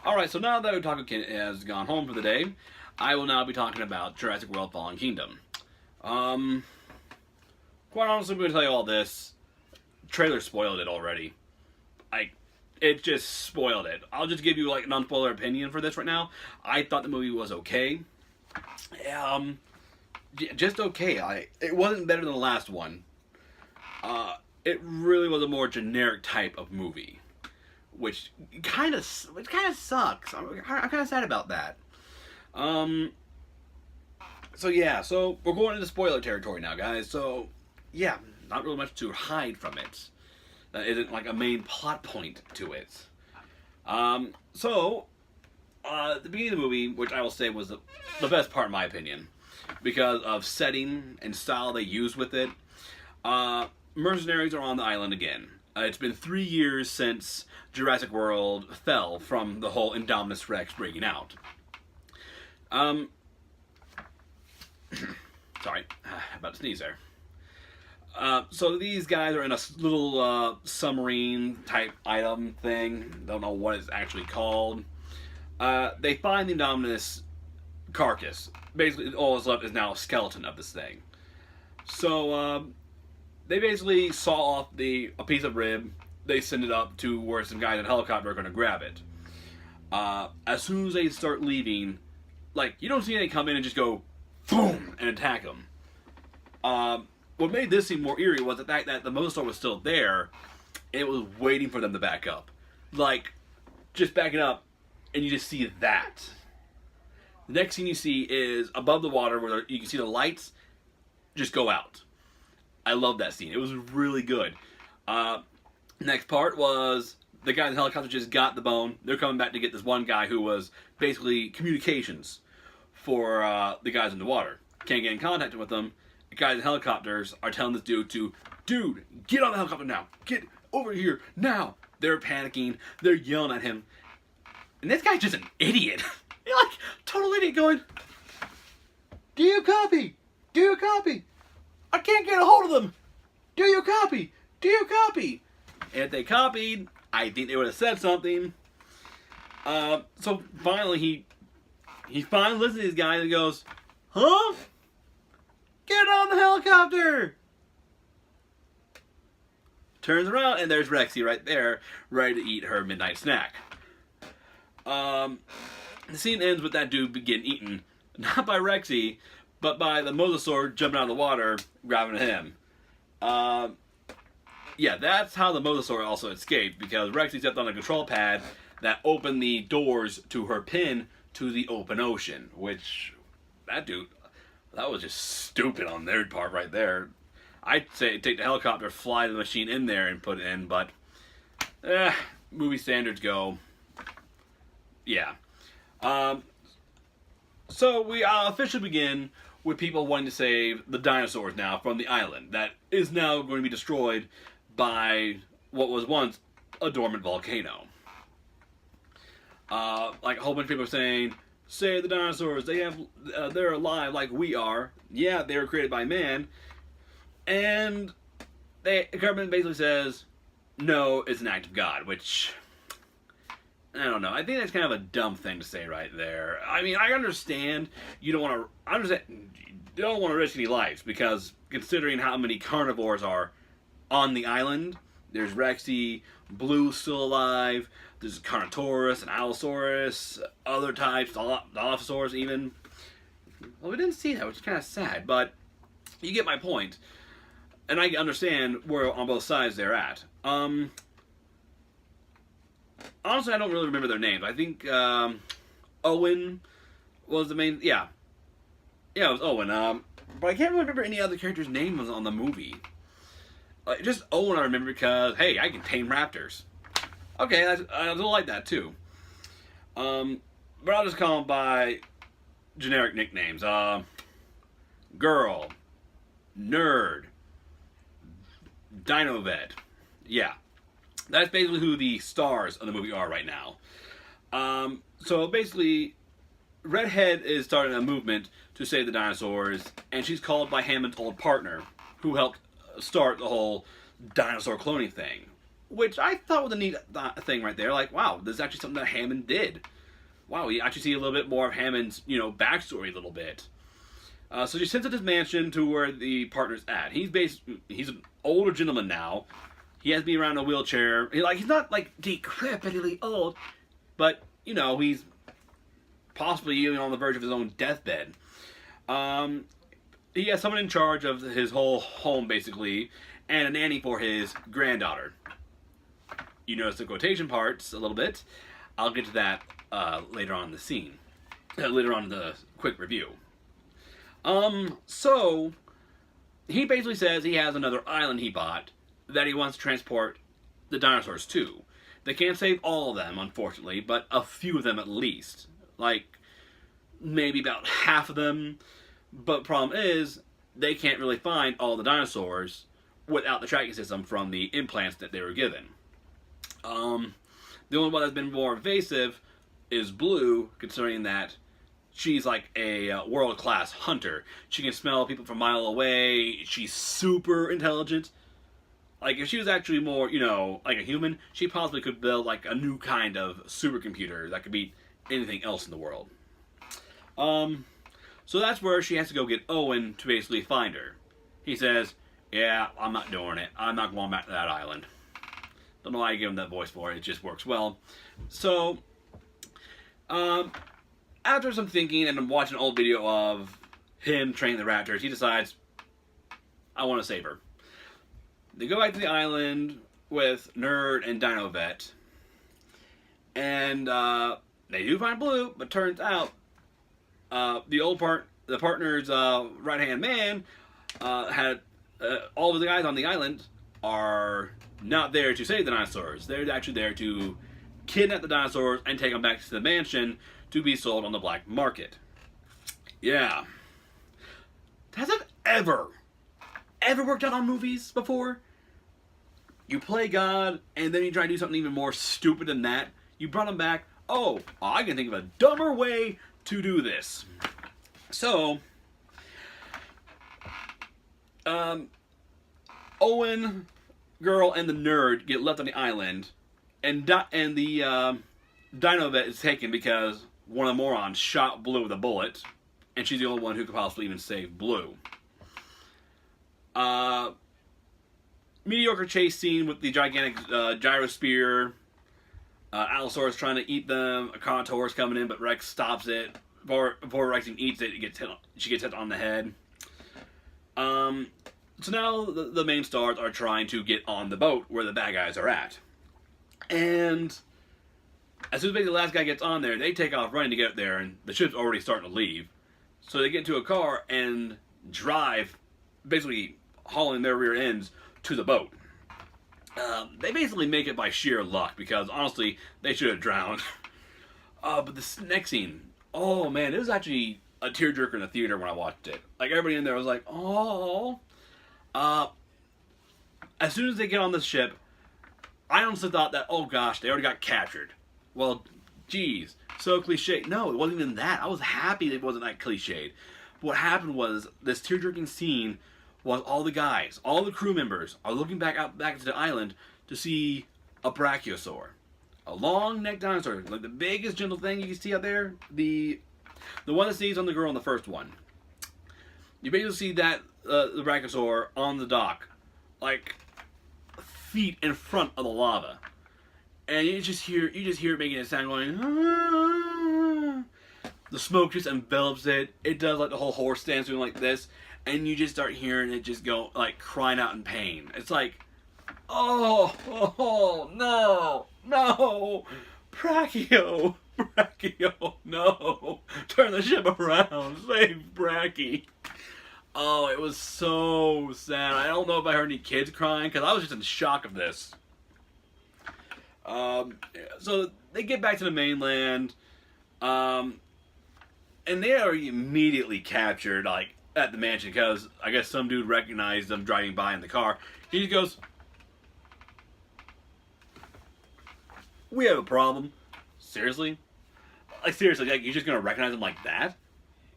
Alright, so now that Otaku Ken has gone home for the day, I will now be talking about Jurassic World Fallen Kingdom. Quite honestly, I'm going to tell you all this. Trailer spoiled it already. It just spoiled it. I'll just give you like a non-spoiler opinion for this right now. I thought the movie was okay. Just okay. It wasn't better than the last one. It really was a more generic type of movie, which kind of sucks. I'm kind of sad about that. So yeah, so we're going into spoiler territory now, guys. So yeah, not really much to hide from it. That isn't like a main plot point to it. The beginning of the movie, which I will say was the best part in my opinion, because of setting and style they used with it. Mercenaries are on the island again. It's been 3 years since Jurassic World fell from the whole Indominus Rex breaking out. Sorry, about to sneeze there. So these guys are in a little submarine type item thing. Don't know what it's actually called. They find the Indominus carcass. Basically, all that's left is now a skeleton of this thing. So they basically saw off a piece of rib. They send it up to where some guys in a helicopter are going to grab it. As soon as they start leaving, like, you don't see anything come in and just go boom and attack them. What made this seem more eerie was the fact that the mosasaur was still there. It was waiting for them to back up. Like, just backing up, and you just see that. The next thing you see is above the water where you can see the lights just go out. I love that scene. It was really good. Next part was the guy in the helicopter just got the bone. They're coming back to get this one guy who was basically communications for the guys in the water. Can't get in contact with them. The guys in helicopters are telling this dude, get on the helicopter now. Get over here now. They're panicking. They're yelling at him. And this guy's just an idiot. You're like, total idiot going, do you copy? Do you copy? I can't get a hold of them. Do you copy? Do you copy? And if they copied, I think they would have said something. So finally he finally listens to these guys and goes, huh? Get on the helicopter! Turns around and there's Rexy right there, ready to eat her midnight snack. The scene ends with that dude getting eaten, not by Rexy, but by the mosasaur jumping out of the water, grabbing him. Yeah, that's how the mosasaur also escaped, because Rexy stepped on a control pad that opened the doors to her pin to the open ocean, which, that was just stupid on their part right there. I'd say take the helicopter, fly the machine in there and put it in, but movie standards go. Yeah. So we officially begin with people wanting to save the dinosaurs now from the island that is now going to be destroyed by what was once a dormant volcano. Like a whole bunch of people are saying, save the dinosaurs, they're alive like we are. Yeah, they were created by man. And the government basically says, no, it's an act of God, which, I don't know. I think that's kind of a dumb thing to say right there. I mean, I understand you don't want to risk any lives, because considering how many carnivores are on the island, there's Rexy, Blue's still alive, there's Carnotaurus, and Allosaurus, other types, Dilophosaurus even. Well, we didn't see that, which is kind of sad, but you get my point. And I understand where on both sides they're at. Honestly, I don't really remember their names. I think Owen was the main. Yeah, it was Owen. But I can't really remember any other character's name was on the movie. Just Owen I remember because, hey, I can tame raptors. Okay, I like that too. But I'll just call them by generic nicknames. Girl, Nerd, Dino Vet. Yeah. That's basically who the stars of the movie are right now. So basically, Redhead is starting a movement to save the dinosaurs, and she's called by Hammond's old partner, who helped start the whole dinosaur cloning thing. which I thought was a neat thing right there. Like, wow, this is actually something that Hammond did. Wow, we actually see a little bit more of Hammond's, backstory a little bit. So she sends it to his mansion to where the partner's at. He's an older gentleman now. He has to be around in a wheelchair. He's not like decrepitly old, but he's possibly even on the verge of his own deathbed. He has someone in charge of his whole home basically, and a nanny for his granddaughter. You notice the quotation parts a little bit. I'll get to that later on in the scene. Later on in the quick review. So he basically says he has another island he bought that he wants to transport the dinosaurs to. They can't save all of them, unfortunately, but a few of them at least. Like, maybe about half of them. But problem is, they can't really find all the dinosaurs without the tracking system from the implants that they were given. The only one that's been more invasive is Blue, considering that she's like a world-class hunter. She can smell people from a mile away. She's super intelligent. Like, if she was actually more, like a human, she possibly could build like a new kind of supercomputer that could beat anything else in the world. So that's where she has to go get Owen to basically find her. He says, yeah, I'm not doing it. I'm not going back to that island. Don't know why I give him that voice for it. It just works well. So, after some thinking and watching an old video of him training the raptors, he decides, I want to save her. They go back to the island with Nerd and Dino Vet. And they do find Blue, but turns out the partner's right-hand man had all of the guys on the island are not there to save the dinosaurs. They're actually there to kidnap the dinosaurs and take them back to the mansion to be sold on the black market. Yeah. Has it ever worked out on movies before? You play God, and then you try to do something even more stupid than that. You brought them back. Oh, I can think of a dumber way to do this. So, Owen, girl, and the nerd get left on the island, and the Dino Vet is taken because one of the morons shot Blue with a bullet, and she's the only one who could possibly even save Blue. Mediocre chase scene with the gigantic gyrosphere. Allosaurus trying to eat them. A Carnotaurus coming in, but Rex stops it. Before Rex even eats it, she gets hit on the head. So now the main stars are trying to get on the boat where the bad guys are at. And as soon as the last guy gets on there, they take off running to get up there, and the ship's already starting to leave. So they get into a car and drive, basically hauling their rear ends to the boat. They basically make it by sheer luck, because honestly, they should have drowned. But this next scene, oh man, it was actually a tearjerker in the theater when I watched it. Like, everybody in there was like, oh. As soon as they get on this ship, I honestly thought that, oh gosh, they already got captured. Well, geez, so cliche. No, it wasn't even that. I was happy it wasn't that cliched. What happened was, this tear-jerking scene was all the guys, all the crew members are looking back to the island to see a brachiosaur. A long-necked dinosaur, like the biggest gentle thing you can see out there, the one that sneezed on the girl in the first one. You basically see that, the brachiosaur on the dock, like feet in front of the lava. And you just hear it making a sound going, ah. The smoke just envelops it. It does like the whole horse stance doing like this. And you just start hearing it just go, like, crying out in pain. It's like, oh, no, Brachio, no, turn the ship around, save Brachie. Oh, it was so sad. I don't know if I heard any kids crying, because I was just in shock of this. So they get back to the mainland, and they are immediately captured, like, at the mansion, because I guess some dude recognized them driving by in the car. He just goes, we have a problem. Seriously? Like, seriously, like, you're just gonna recognize them like that?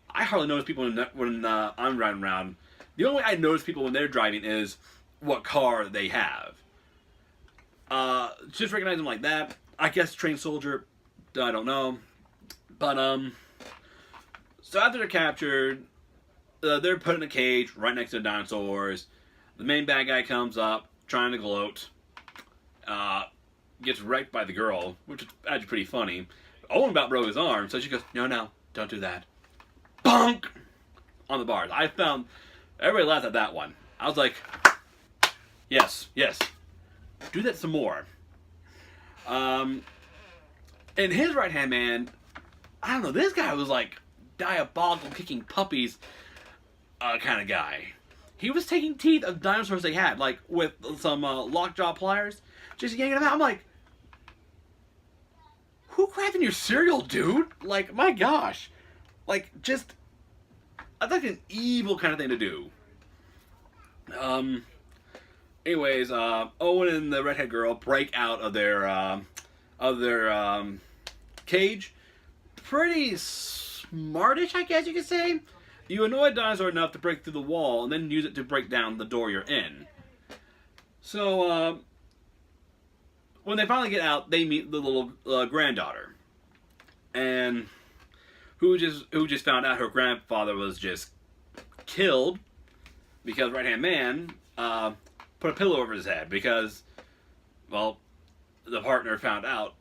I hardly notice people when I'm driving around. The only way I notice people when they're driving is what car they have. Just recognize him like that. I guess trained soldier. I don't know. But, so after they're captured, they're put in a cage right next to the dinosaurs. The main bad guy comes up, trying to gloat. Gets wrecked by the girl, which is actually pretty funny. Owen about broke his arm, so she goes, no, don't do that. Bonk! On the bars. I found, everybody laughed at that one. I was like, yes. Do that some more. And his right-hand man, I don't know, this guy was like diabolical kicking puppies kind of guy. He was taking teeth of dinosaurs they had, like with some lockjaw pliers, just yanking them out. I'm like, who grabbing your cereal, dude? Like, my gosh. Like, just, that's like an evil kind of thing to do. Anyways, Owen and the redhead girl break out of their cage. Pretty smartish, I guess you could say. You annoy a dinosaur enough to break through the wall, and then use it to break down the door you're in. So, when they finally get out, they meet the little granddaughter, and who just found out her grandfather was just killed because right-hand man put a pillow over his head because, well, the partner found out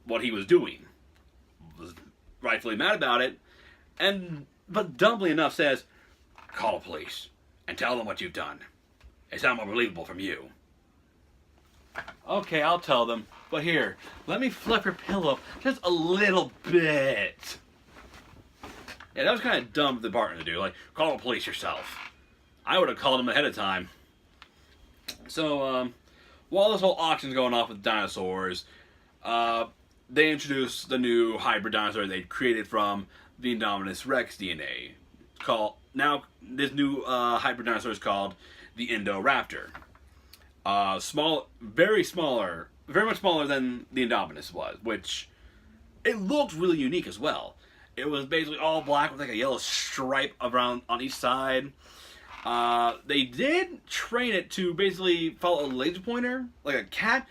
what he was doing, was rightfully mad about it, but dumbly enough says, call the police and tell them what you've done. It sounds more believable from you. Okay, I'll tell them, but here, let me flip your pillow just a little bit. Yeah, that was kind of dumb for the partner to do. Like, call the police yourself. I would have called them ahead of time. So, while this whole auction's going off with dinosaurs, they introduce the new hybrid dinosaur they created from the Indominus Rex DNA. This new hybrid dinosaur is called the Indoraptor. Very much smaller than the Indominus was, which it looked really unique as well. It was basically all black with like a yellow stripe around on each side. They did train it to basically follow a laser pointer, like a cat,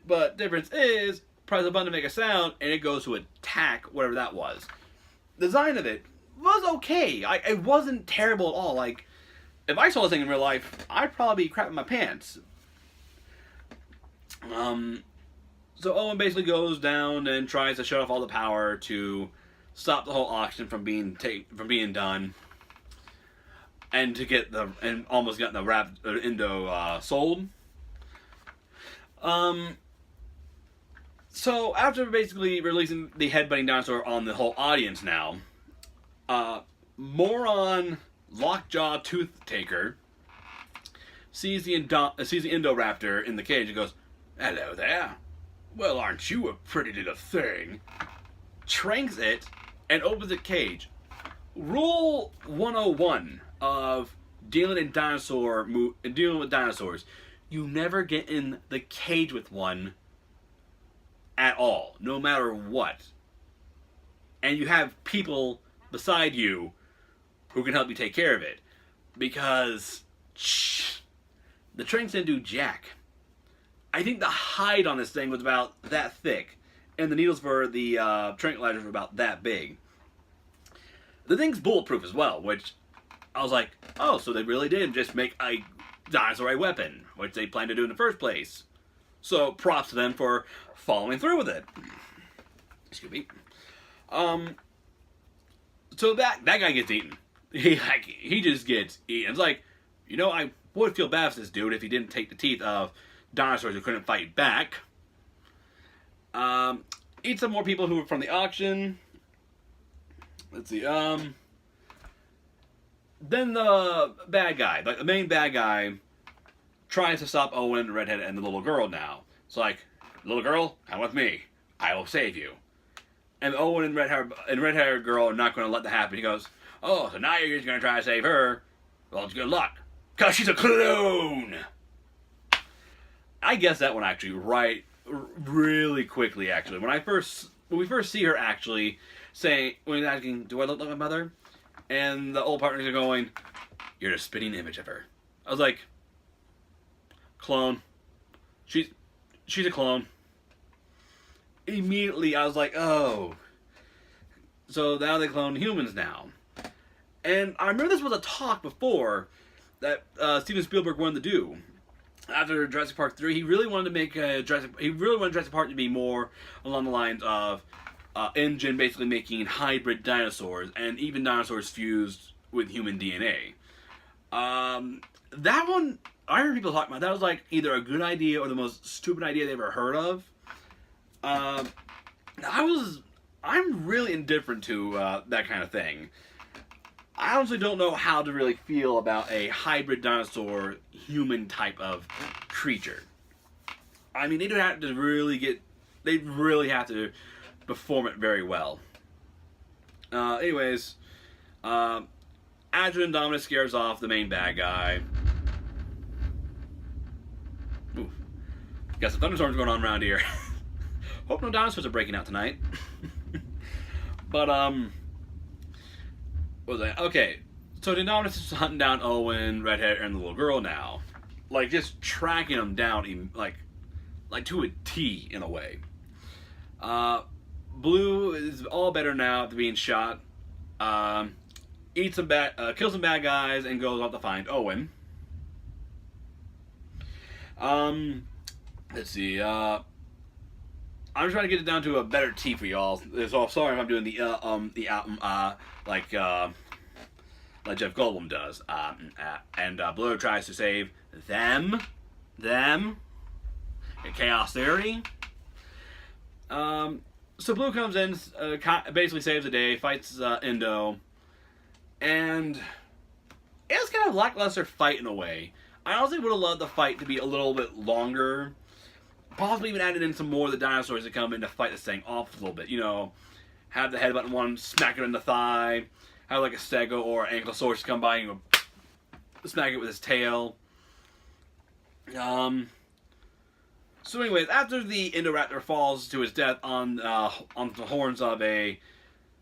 but difference is, press a button to make a sound, and it goes to attack whatever that was. The design of it was okay. It wasn't terrible at all. Like, if I saw this thing in real life, I'd probably be crapping my pants. So Owen basically goes down and tries to shut off all the power to stop the whole auction from being done, and almost got the Indo sold. So after basically releasing the headbutting dinosaur on the whole audience now, moron lockjaw tooth taker sees the Indoraptor in the cage and goes, "Hello there. Well, aren't you a pretty little thing?" Tranks it and opens the cage. Rule 101 of dealing with dinosaurs: you never get in the cage with one at all, no matter what. And you have people beside you who can help you take care of it, because the tranks didn't do jack. I think the hide on this thing was about that thick, and the needles for the tranquilizers were about that big. The thing's bulletproof as well, which I was like, oh, so they really did just make a dinosaur a weapon, which they planned to do in the first place. So props to them for following through with it. Excuse me. So that guy gets eaten. He just gets eaten. It's like, I would feel bad for this dude if he didn't take the teeth of dinosaurs who couldn't fight back. Eat some more people who were from the auction. Let's see. Then the bad guy, like the main bad guy, tries to stop Owen, the redhead, and the little girl now. It's like, little girl, come with me. I will save you. And Owen and red-haired girl are not going to let that happen. He goes, oh, so now you're just going to try to save her? Well, it's good luck, because she's a clone. I guessed that one actually really quickly, actually. When we first see her actually saying, when he's asking, do I look like my mother? And the old partners are going, you're a spitting image of her. I was like, clone. She's she's a clone. Immediately, I was like, oh. So now they clone humans now. And I remember this was a talk before that Steven Spielberg wanted to do. After Jurassic Park 3, he really wanted to make Jurassic Park to be more along the lines of InGen basically making hybrid dinosaurs, and even dinosaurs fused with human DNA. That one, I heard people talking about, that was like either a good idea or the most stupid idea they ever heard of. I'm really indifferent to that kind of thing. I honestly don't know how to really feel about a hybrid dinosaur human type of creature. I mean, they'd have to really have to perform it very well. Anyways, Adrian Dominus scares off the main bad guy. Ooh. Got some thunderstorms going on around here. Hope no dinosaurs are breaking out tonight. But, what was that? Okay, so Dominus is hunting down Owen, Redhead, and the little girl now. Like, just tracking them down, like to a T, in a way. Blue is all better now after being shot. Kills some bad guys, and goes off to find Owen. Let's see, I'm trying to get it down to a better T for y'all. So sorry if I'm doing the like Jeff Goldblum does. And Blue tries to save them, in Chaos Theory. So Blue comes in, basically saves the day, fights Indo, and it was kind of a lackluster fight in a way. I honestly would have loved the fight to be a little bit longer. Possibly even added in some more of the dinosaurs that come in to fight this thing off a little bit. You know, have the headbutt one, smack it in the thigh, have like a Stego or Ankylosaurus come by and smack it with his tail. So anyways, after the Indoraptor falls to his death on the horns of a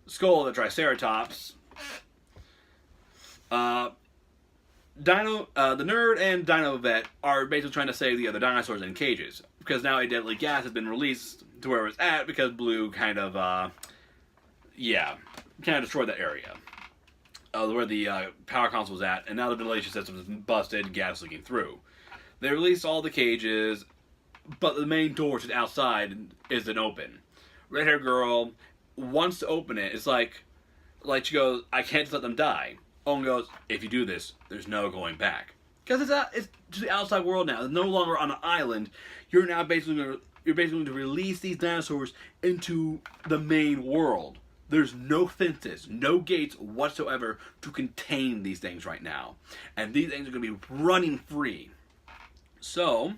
skull of the Triceratops, the nerd and Dino Vet are basically trying to save the other dinosaurs in cages, because now a deadly gas has been released to where it's at, because Blue kind of destroyed that area. Where the power console was at, and now the ventilation system is busted, gas leaking through. They released all the cages, but the main door to the outside isn't open. Red-haired girl wants to open it. It's like she goes, I can't just let them die. Owen goes, if you do this, there's no going back. Because it's to the outside world now. It's no longer on an island. You're basically going to release these dinosaurs into the main world. There's no fences, no gates whatsoever to contain these things right now. And these things are going to be running free. So,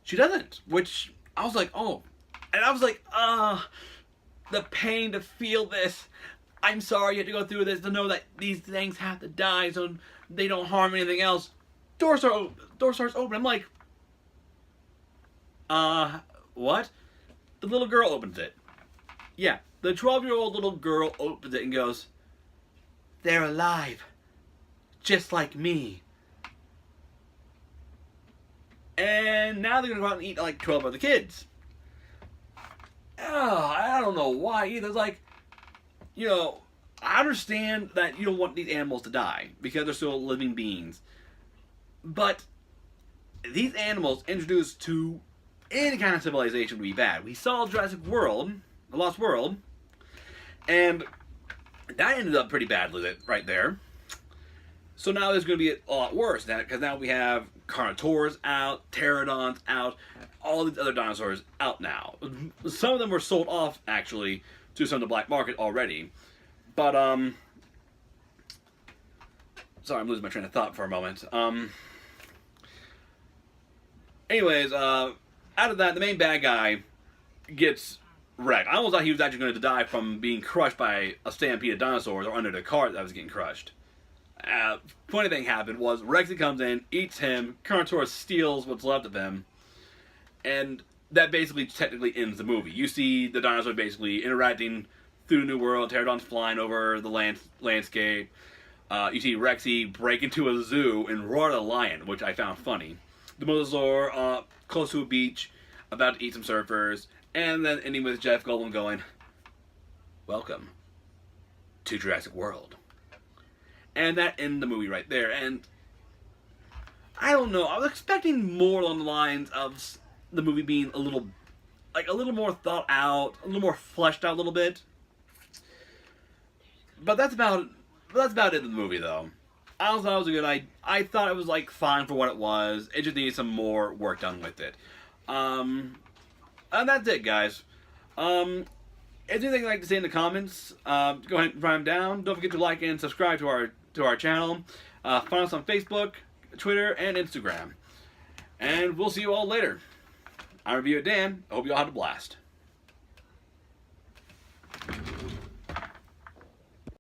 she doesn't. Which, I was like, oh. And I was like, the pain to feel this. I'm sorry you have to go through this, to know that these things have to die so they don't harm anything else. Door starts open. I'm like, what? The little girl opens it. Yeah, the 12-year-old little girl opens it and goes, they're alive. Just like me. And now they're going to go out and eat like 12 other kids. Oh, I don't know why either. It's like, you know, I understand that you don't want these animals to die because they're still living beings. But these animals introduced to any kind of civilization would be bad. We saw Jurassic World, The Lost World, and that ended up pretty badly right there. So now there's going to be a lot worse because now we have Carnotaurs out, Pterodons out, all these other dinosaurs out now. Some of them were sold off, actually, to some of the black market already. But, sorry, I'm losing my train of thought for a moment. Anyways, out of that, the main bad guy gets wrecked. I almost thought he was actually going to die from being crushed by a stampede of dinosaurs or under the cart that was getting crushed. Funny thing happened was Rexy comes in, eats him, Carnotaurus steals what's left of him, and that basically technically ends the movie. You see the dinosaur basically interacting through the new world, pterodons flying over the landscape. You see Rexy break into a zoo and roar at a lion, which I found funny. the mosasaur close to a beach, about to eat some surfers, and then ending with Jeff Goldblum going, "Welcome to Jurassic World." And that ended the movie right there. And I don't know, I was expecting more along the lines of the movie being a little more thought out, a little more fleshed out a little bit. But that's about it in the movie, though. I thought it was a good. I thought it was like fine for what it was. It just needed some more work done with it. And that's it, guys. If there's anything you'd like to say in the comments, go ahead and write them down. Don't forget to like and subscribe to our channel. Find us on Facebook, Twitter, and Instagram. And we'll see you all later. I'm Review It Dan. I hope you all had a blast.